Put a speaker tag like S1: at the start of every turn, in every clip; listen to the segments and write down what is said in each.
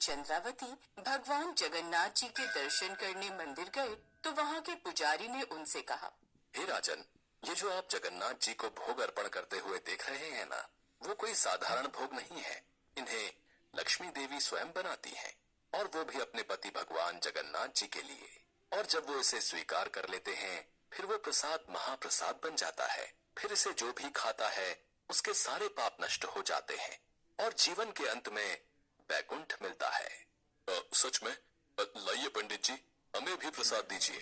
S1: चंद्रावती भगवान जगन्नाथ जी के दर्शन करने मंदिर गए तो वहाँ के पुजारी ने उनसे कहा,
S2: हे राजन, ये जो आप जगन्नाथ जी को भोग अर्पण करते हुए देख रहे हैं ना, वो कोई साधारण भोग नहीं है। इन्हें लक्ष्मी देवी स्वयं बनाती हैं, और वो भी अपने पति भगवान जगन्नाथ जी के लिए। और जब वो इसे स्वीकार कर लेते हैं, फिर वो प्रसाद महाप्रसाद बन जाता है। फिर इसे जो भी खाता है उसके सारे पाप नष्ट हो जाते हैं और जीवन के अंत में बैकुंठ मिलता है। सच में? लाइए पंडित जी, हमें भी प्रसाद दीजिए।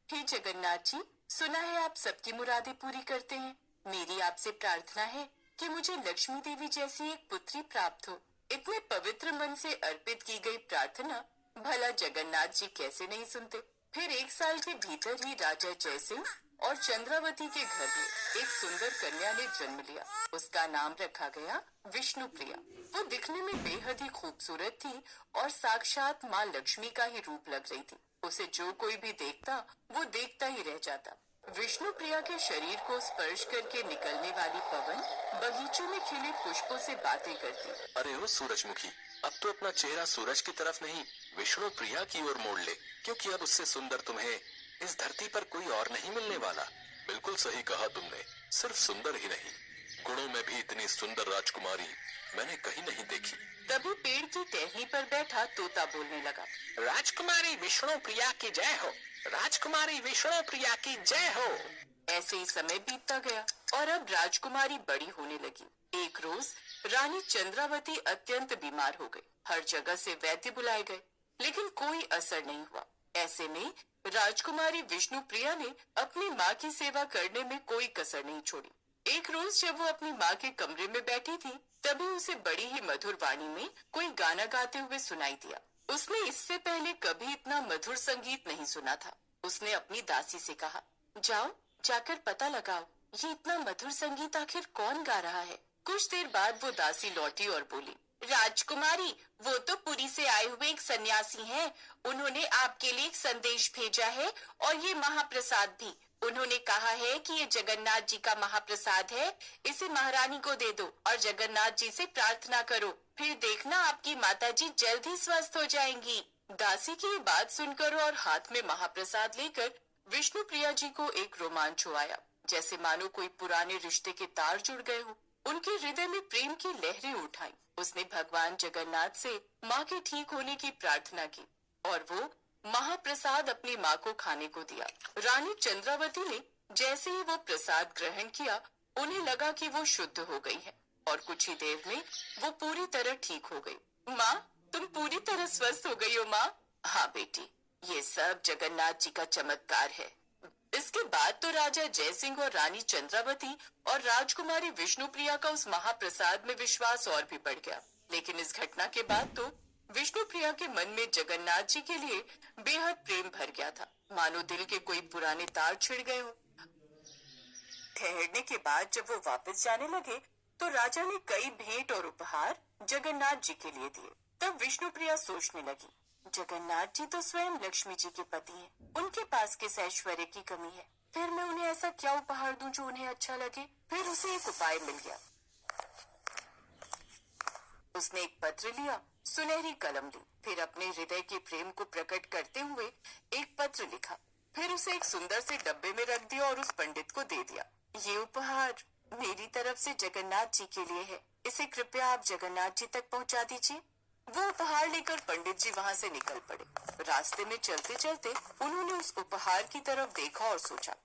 S1: हे जगन्नाथ जी, सुना है आप सबकी मुरादें पूरी करते हैं। मेरी आपसे प्रार्थना है कि मुझे लक्ष्मी देवी जैसी एक पुत्री प्राप्त हो। इतने पवित्र मन से अर्पित की गई प्रार्थना भला जगन्नाथ जी कैसे नहीं सुनते। फिर 1 साल के भीतर ही राजा जयसिंह और चंद्रावती के घर में एक सुंदर कन्या ने जन्म लिया। उसका नाम रखा गया विष्णु प्रिया। वो दिखने में बेहद ही खूबसूरत थी और साक्षात माँ लक्ष्मी का ही रूप लग रही थी। उसे जो कोई भी देखता वो देखता ही रह जाता। विष्णु प्रिया के शरीर को स्पर्श करके निकलने वाली पवन बगीचों में खिले पुष्पों से बातें करती।
S2: अरे ओ सूरजमुखी, अब तो अपना चेहरा सूरज की तरफ नहीं, विष्णु प्रिया की ओर मोड़ ले, क्योंकि अब उससे सुंदर तुम्हें इस धरती पर कोई और नहीं मिलने वाला। बिल्कुल सही कहा तुमने। सिर्फ सुंदर ही नहीं, गुणों में भी इतनी सुंदर राजकुमारी मैंने कहीं नहीं देखी।
S1: तभी पेड़ की टहनी पर बैठा तोता बोलने लगा,
S3: राजकुमारी विष्णु प्रिया की जय हो, राजकुमारी विष्णु प्रिया की जय हो।
S1: ऐसे ही समय बीतता गया और अब राजकुमारी बड़ी होने लगी। एक रोज रानी चंद्रावती अत्यंत बीमार हो गई। हर जगह से वैद्य बुलाए गए, लेकिन कोई असर नहीं हुआ। ऐसे में राजकुमारी विष्णु प्रिया ने अपनी माँ की सेवा करने में कोई कसर नहीं छोड़ी। एक रोज जब वो अपनी माँ के कमरे में बैठी थी, तभी उसे बड़ी ही मधुर वाणी में कोई गाना गाते हुए सुनाई दिया। उसने इससे पहले कभी इतना मधुर संगीत नहीं सुना था। उसने अपनी दासी से कहा, जाओ जाकर पता लगाओ, ये इतना मधुर संगीत आखिर कौन गा रहा है। कुछ देर बाद वो दासी लौटी और बोली, राजकुमारी, वो तो पुरी से आए हुए एक सन्यासी हैं। उन्होंने आपके लिए एक संदेश भेजा है और ये महाप्रसाद भी। उन्होंने कहा है कि ये जगन्नाथ जी का महाप्रसाद है, इसे महारानी को दे दो और जगन्नाथ जी से प्रार्थना करो, फिर देखना आपकी माता जी जल्द ही स्वस्थ हो जाएंगी। दासी की ये बात सुनकर और हाथ में महाप्रसाद लेकर विष्णु प्रिया जी को एक रोमांच आया, जैसे मानो कोई पुराने रिश्ते के तार जुड़ गए हो। उनके हृदय में प्रेम की लहरें उठाई। उसने भगवान जगन्नाथ से माँ के ठीक होने की प्रार्थना की और वो महाप्रसाद अपनी माँ को खाने को दिया। रानी चंद्रावती ने जैसे ही वो प्रसाद ग्रहण किया, उन्हें लगा कि वो शुद्ध हो गई है और कुछ ही देर में वो पूरी तरह ठीक हो गई। माँ, तुम पूरी तरह स्वस्थ हो गई हो माँ? हाँ बेटी, ये सब जगन्नाथ जी का चमत्कार है। इसके बाद तो राजा जयसिंह और रानी चंद्रावती और राजकुमारी विष्णु प्रिया का उस महाप्रसाद में विश्वास और भी बढ़ गया। लेकिन इस घटना के बाद तो विष्णु प्रिया के मन में जगन्नाथ जी के लिए बेहद प्रेम भर गया था, मानो दिल के कोई पुराने तार छिड़ गए हो। ठहरने के बाद जब वो वापस जाने लगे तो राजा ने कई भेंट और उपहार जगन्नाथ जी के लिए दिए। तब विष्णु प्रिया सोचने लगी, जगन्नाथ जी तो स्वयं लक्ष्मी जी के पति हैं, उनके पास किस ऐश्वर्य की कमी है। फिर मैं उन्हें ऐसा क्या उपहार दूं जो उन्हें अच्छा लगे। फिर उसे एक उपाय मिल गया। उसने एक पत्र लिया, सुनहरी कलम ली, फिर अपने हृदय के प्रेम को प्रकट करते हुए एक पत्र लिखा। फिर उसे एक सुंदर से डब्बे में रख दिया और उस पंडित को दे दिया। ये उपहार मेरी तरफ से जगन्नाथ जी के लिए है, इसे कृपया आप जगन्नाथ जी तक पहुंचा दीजिए। वो उपहार लेकर पंडित जी वहाँ से निकल पड़े। रास्ते में चलते चलते उन्होंने उस उपहार की तरफ देखा और सोचा,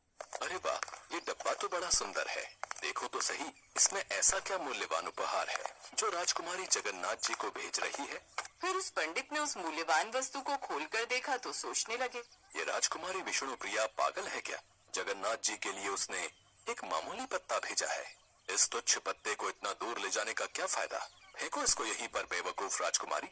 S2: अरे वाह, ये डब्बा तो बड़ा सुंदर है। देखो तो सही, इसमें ऐसा क्या मूल्यवान उपहार है जो राजकुमारी जगन्नाथ जी को भेज रही है।
S1: फिर उस पंडित ने उस मूल्यवान वस्तु को खोलकर देखा तो सोचने लगे,
S2: ये राजकुमारी विष्णु प्रिया पागल है क्या? जगन्नाथ जी के लिए उसने एक मामूली पत्ता भेजा है। इस तुच्छ पत्ते को इतना दूर ले जाने का क्या फायदा? फेंको इसको यहीं पर, बेवकूफ राजकुमारी।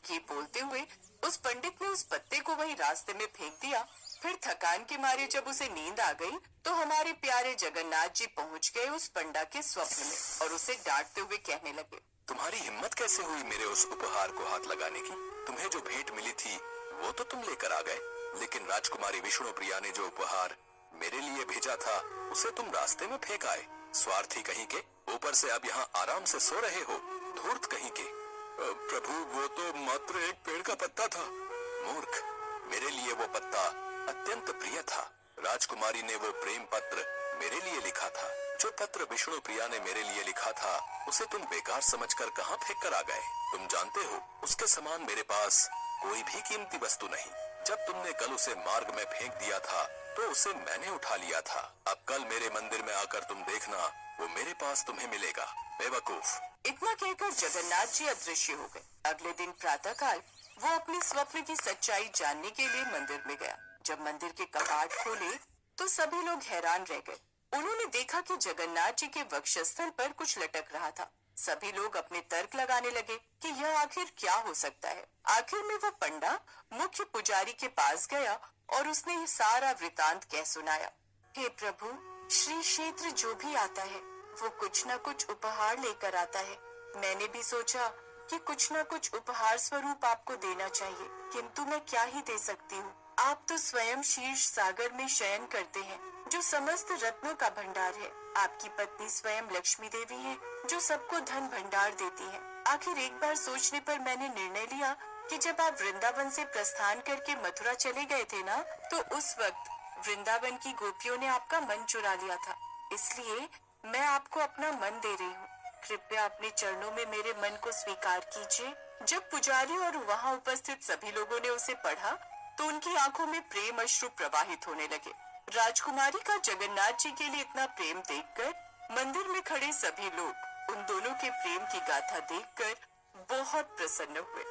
S1: ये बोलते हुए उस पंडित ने उस पत्ते को वहीं रास्ते में फेंक दिया। फिर थकान के मारे जब उसे नींद आ गई तो हमारे प्यारे जगन्नाथ जी पहुंच गए उस पंडा के स्वप्न में और उसे डांटते हुए कहने लगे,
S2: तुम्हारी हिम्मत कैसे हुई मेरे उस उपहार को हाथ लगाने की? तुम्हें जो भेंट मिली थी वो तो तुम लेकर आ गए, लेकिन राजकुमारी विष्णु प्रिया ने जो उपहार मेरे लिए भेजा था उसे तुम रास्ते में फेंक आए। स्वार्थी कहीं के, ऊपर से अब यहाँ आराम से सो रहे हो, धूर्त कहीं के। प्रभु, वो तो मात्र एक पेड़ का पत्ता था। मूर्ख, मेरे लिए वो पत्ता अत्यंत प्रिय था। राजकुमारी ने वो प्रेम पत्र मेरे लिए लिखा था। जो पत्र विष्णु प्रिया ने मेरे लिए लिखा था, उसे तुम बेकार समझकर कहाँ फेंक कर आ गए? तुम जानते हो, उसके समान मेरे पास कोई भी कीमती वस्तु नहीं। जब तुमने कल उसे मार्ग में फेंक दिया था, तो उसे मैंने उठा लिया था। अब कल मेरे मंदिर में आकर तुम देखना, वो मेरे पास तुम्हें मिलेगा। बेवकूफ।
S1: इतना कहकर जगन्नाथ जी अदृश्य हो गए। अगले दिन प्रातःकाल वो अपने स्वप्न की सच्चाई जानने के लिए मंदिर में गया। जब मंदिर के कपाट खोले तो सभी लोग हैरान रह गए। उन्होंने देखा कि जगन्नाथ जी के वक्षस्थल पर कुछ लटक रहा था। सभी लोग अपने तर्क लगाने लगे कि यह आखिर क्या हो सकता है। आखिर में वो पंडा मुख्य पुजारी के पास गया और उसने ये सारा वृतांत कह सुनाया। हे प्रभु, श्री क्षेत्र जो भी आता है वो कुछ न कुछ उपहार लेकर आता है। मैंने भी सोचा कि कुछ न कुछ उपहार स्वरूप आपको देना चाहिए, किंतु मैं क्या ही दे सकती हूँ। आप तो स्वयं शीर्ष सागर में शयन करते हैं, जो समस्त रत्नों का भंडार है। आपकी पत्नी स्वयं लक्ष्मी देवी है, जो सबको धन भंडार देती है। आखिर एक बार सोचने पर मैंने निर्णय लिया कि जब आप वृंदावन से प्रस्थान करके मथुरा चले गए थे ना, तो उस वक्त वृंदावन की गोपियों ने आपका मन चुरा लिया था। इसलिए मैं आपको अपना मन दे रही हूँ। कृपया अपने चरणों में मेरे मन को स्वीकार कीजिए। जब पुजारी और वहाँ उपस्थित सभी लोगों ने उसे पढ़ा तो उनकी आंखों में प्रेम अश्रु प्रवाहित होने लगे। राजकुमारी का जगन्नाथ जी के लिए इतना प्रेम देखकर मंदिर में खड़े सभी लोग उन दोनों के प्रेम की गाथा देखकर बहुत प्रसन्न हुए।